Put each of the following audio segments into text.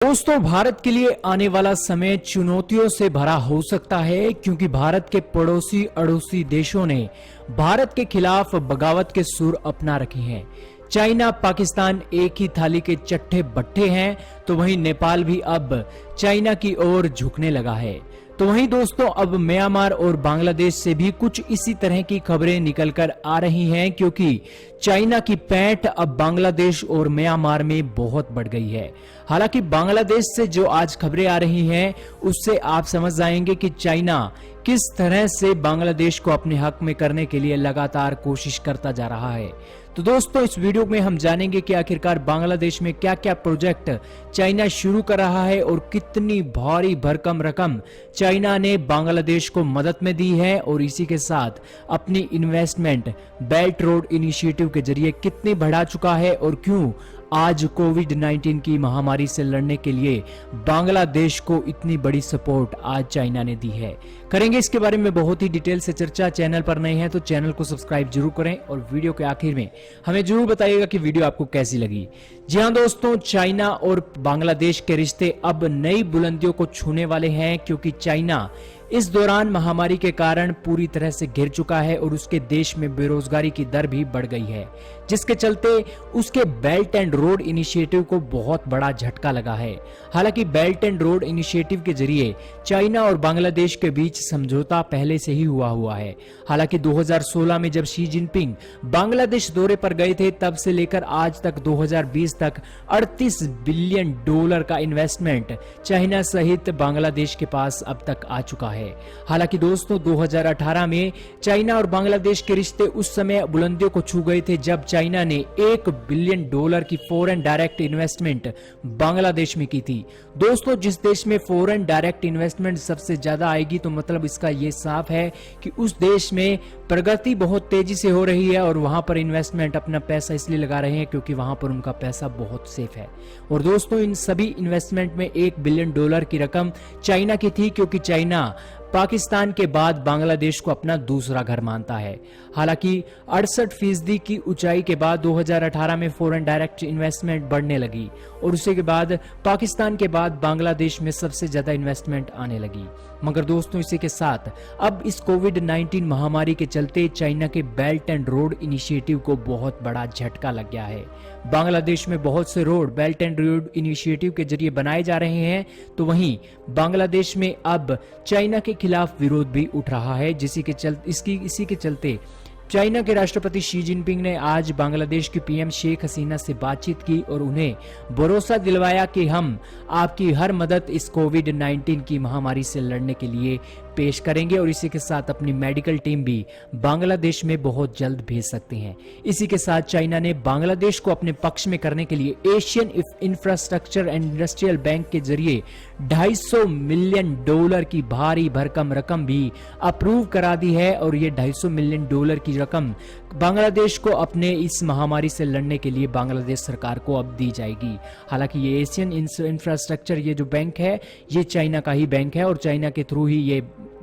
दोस्तों, भारत के लिए आने वाला समय चुनौतियों से भरा हो सकता है, क्योंकि भारत के पड़ोसी अड़ोसी देशों ने भारत के खिलाफ बगावत के सुर अपना रखे हैं। चाइना, पाकिस्तान एक ही थाली के चट्टे बट्टे हैं, तो वहीं नेपाल भी अब चाइना की ओर झुकने लगा है। तो वहीं दोस्तों, अब म्यांमार और बांग्लादेश से भी कुछ इसी तरह की खबरें निकलकर आ रही हैं, क्योंकि चाइना की पैठ अब बांग्लादेश और म्यांमार में बहुत बढ़ गई है। हालांकि बांग्लादेश से जो आज खबरें आ रही हैं, उससे आप समझ जाएंगे कि चाइना किस तरह से बांग्लादेश को अपने हक में करने के लिए लगातार कोशिश करता जा रहा है। तो दोस्तों, इस वीडियो में हम जानेंगे कि आखिरकार बांग्लादेश में क्या क्या प्रोजेक्ट चाइना शुरू कर रहा है और कितनी भारी भरकम रकम चाइना ने बांग्लादेश को मदद में दी है, और इसी के साथ अपनी इन्वेस्टमेंट बेल्ट रोड इनिशिएटिव के जरिए कितनी बढ़ा चुका है, और क्यों आज कोविड-19 की महामारी से लड़ने के लिए बांग्लादेश को इतनी बड़ी सपोर्ट आज चाइना ने दी है। करेंगे इसके बारे में बहुत ही डिटेल से चर्चा। चैनल पर नए हैं तो चैनल को सब्सक्राइब जरूर करें, और वीडियो के आखिर में हमें जरूर बताइएगा कि वीडियो आपको कैसी लगी। जी हां दोस्तों, चाइना और बांग्लादेश के रिश्ते अब नई बुलंदियों को छूने वाले हैं, क्योंकि चाइना इस दौरान महामारी के कारण पूरी तरह से घिर चुका है और उसके देश में बेरोजगारी की दर भी बढ़ गई है, जिसके चलते उसके बेल्ट एंड रोड इनिशिएटिव को बहुत बड़ा झटका लगा है। हालांकि बेल्ट एंड रोड इनिशिएटिव के जरिए चाइना और बांग्लादेश के बीच समझौता पहले से ही हुआ है। हालांकि 2016 में जब शी जिनपिंग बांग्लादेश दौरे पर गए थे, तब से लेकर आज तक 2020 तक 38 बिलियन डॉलर का इन्वेस्टमेंट चाइना सहित बांग्लादेश के पास अब तक आ चुका है। हालांकि दोस्तों, 2018 में चाइना और बांग्लादेश के रिश्ते उस समय बुलंदियों को छू गए थे, जब चाइना ने 1 बिलियन डॉलर की फॉरेन डायरेक्ट इन्वेस्टमेंट बांग्लादेश में की थी। दोस्तों, जिस देश में फॉरेन डायरेक्ट इन्वेस्टमेंट सबसे ज्यादा आएगी, तो मतलब इसका यह साफ है कि उस देश में प्रगति बहुत तेजी से हो रही है, और वहां पर इन्वेस्टमेंट अपना पैसा इसलिए लगा रहे हैं क्योंकि वहां पर उनका पैसा बहुत सेफ है। और दोस्तों, इन सभी इन्वेस्टमेंट में 1 बिलियन डॉलर की रकम चाइना की थी, क्योंकि चाइना पाकिस्तान के बाद बांग्लादेश को अपना दूसरा घर मानता है। हालांकि 68% की ऊंचाई के बाद 2018 में फॉरेन डायरेक्ट इन्वेस्टमेंट बढ़ने लगी, और उसी के बाद पाकिस्तान के बाद बांग्लादेश में सबसे ज्यादा इन्वेस्टमेंट आने लगी। मगर दोस्तों, इसी के साथ अब इस कोविड-19 महामारी के चलते चाइना के बेल्ट एंड रोड इनिशिएटिव को बहुत बड़ा झटका लग गया है। बांग्लादेश में बहुत से road belt and road initiative के जरिए बनाए जा रहे हैं, तो वहीं बांग्लादेश में अब चाइना के खिलाफ विरोध भी उठ रहा है, इसी के चलते चाइना के राष्ट्रपति शी जिनपिंग ने आज बांग्लादेश की पीएम शेख हसीना से बातचीत की और उन्हें भरोसा दिलवाया कि हम आपकी हर मदद इस कोविड-19 की महामारी से लड़ने के लिए पेश करेंगे, और इसी के साथ अपनी मेडिकल टीम भी बांग्लादेश में बहुत जल्द भेज सकते हैं। इसी के साथ चाइना ने बांग्लादेश को अपने पक्ष में करने के लिए Asian infrastructure and industrial bank के जरिए 250 मिलियन डॉलर की भारी भरकम रकम भी अप्रूव करा दी है, और ये 250 मिलियन डॉलर की रकम बांग्लादेश को अपने इस महामारी से लड़ने के लिए बांग्लादेश सरकार को अब दी जाएगी। हालांकि ये एशियन इंफ्रास्ट्रक्चर ये जो बैंक है, ये चाइना का ही बैंक है, और चाइना के थ्रू ही ये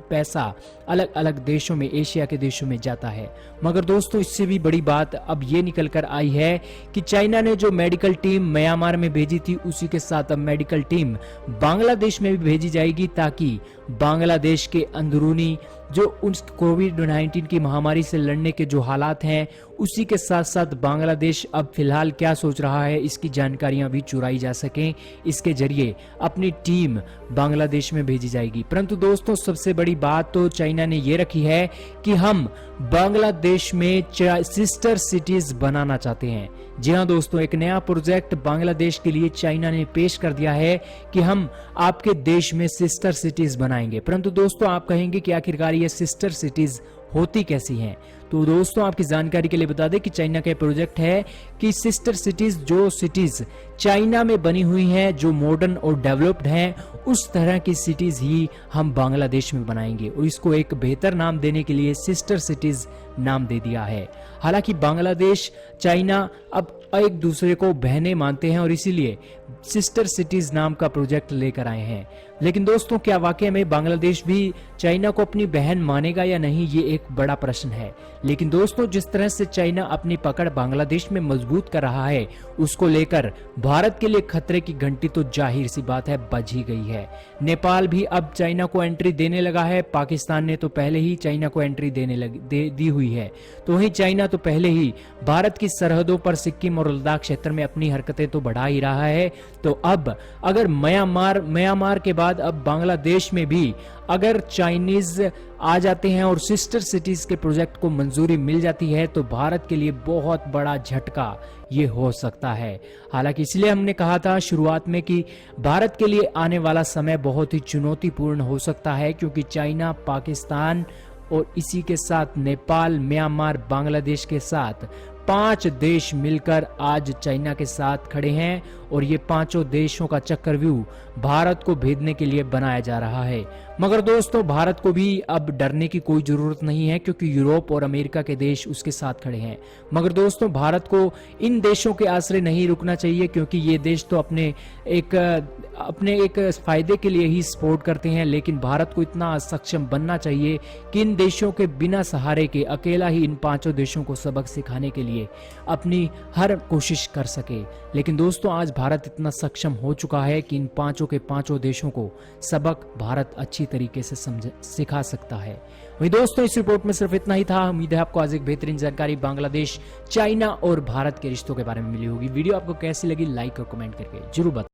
पैसा अलग अलग देशों में, एशिया के देशों में जाता है। मगर दोस्तों, इससे भी बड़ी बात अब ये निकल कर आई है कि चाइना ने जो मेडिकल टीम म्यांमार में भेजी थी, उसी के साथ अब मेडिकल टीम बांग्लादेश में भी भेजी जाएगी, ताकि बांग्लादेश के अंदरूनी जो उस कोविड-19 की महामारी से लड़ने के जो हालात हैं, उसी के साथ साथ बांग्लादेश अब फिलहाल क्या सोच रहा है, इसकी जानकारियां भी चुराई जा सकें। इसके जरिए अपनी टीम बांग्लादेश में भेजी जाएगी। परंतु दोस्तों, सबसे बड़ी बात तो चाइना ने यह रखी है कि हम बांग्लादेश में सिस्टर सिटीज बनाना चाहते हैं। जी हां दोस्तों, एक नया प्रोजेक्ट बांग्लादेश के लिए चाइना ने पेश कर दिया है कि हम आपके देश में सिस्टर सिटीज बनाएंगे। परंतु दोस्तों, आप कहेंगे कि आखिरकार ये सिस्टर सिटीज होती कैसी हैं? तो दोस्तों, आपकी जानकारी के लिए बता दें कि चाइना का प्रोजेक्ट है कि सिस्टर सिटीज, जो सिटीज चाइना में बनी हुई हैं, जो मॉडर्न और डेवलप्ड हैं, उस तरह की सिटीज ही हम बांग्लादेश में बनाएंगे, और इसको एक बेहतर नाम देने के लिए सिस्टर सिटीज नाम दे दिया है। हालांकि बांग्लादेश, चाइना अब एक दूसरे को बहनें मानते हैं, और इसीलिए सिस्टर सिटीज नाम का प्रोजेक्ट लेकर आए हैं। लेकिन दोस्तों, क्या वाकई में बांग्लादेश भी चाइना को अपनी बहन मानेगा या नहीं, ये एक बड़ा प्रश्न है। लेकिन दोस्तों, जिस तरह से चाइना अपनी पकड़ बांग्लादेश में मजबूत कर रहा है, उसको लेकर भारत के लिए खतरे की घंटी तो जाहिर सी बात है बज ही गई है। नेपाल भी अब चाइना को एंट्री देने लगा है। पाकिस्तान ने तो पहले ही चाइना को एंट्री दी हुई है। तो वहीं चाइना तो पहले ही भारत की सरहदों पर सिक्किम और लद्दाख क्षेत्र में अपनी हरकतें तो बढ़ा ही रहा है। तो अब अगर म्यांमार के बाद अब बांग्लादेश में भी अगर चाइनीज आ जाते हैं और सिस्टर सिटीज के प्रोजेक्ट को मंजूरी मिल जाती है तो भारत के लिए बहुत बड़ा झटका ये हो सकता है। हालांकि इसलिए हमने कहा था शुरुआत में कि भारत के लिए आने वाला समय बहुत ही चुनौतीपूर्ण हो सकता है, क्योंकि चाइना, पाकिस्तान और इसी के साथ नेपाल, म्यांमार, बांग्लादेश के साथ 5 देश मिलकर आज चाइना के साथ खड़े हैं और ये पांचों देशों का चक्रव्यूह भारत को भेदने के लिए बनाया जा रहा है। मगर दोस्तों, भारत को भी अब डरने की कोई जरूरत नहीं है, क्योंकि यूरोप और अमेरिका के देश उसके साथ खड़े हैं। मगर दोस्तों, भारत को इन देशों के आश्रय नहीं रुकना चाहिए, क्योंकि ये देश तो अपने एक फायदे के लिए ही सपोर्ट करते हैं। लेकिन भारत को इतना सक्षम बनना चाहिए कि इन देशों के बिना सहारे के अकेला ही इन पांचों देशों को सबक सिखाने के लिए अपनी हर कोशिश कर सके। लेकिन दोस्तों, आज भारत इतना सक्षम हो चुका है कि इन पांचों के पांचों देशों को सबक भारत अच्छी तरीके से सिखा सकता है। वही दोस्तों, इस रिपोर्ट में सिर्फ इतना ही था। उम्मीद है आपको आज एक बेहतरीन जानकारी बांग्लादेश, चाइना और भारत के रिश्तों के बारे में मिली होगी। वीडियो आपको कैसी लगी लाइक और कमेंट करके जरूर बताएं।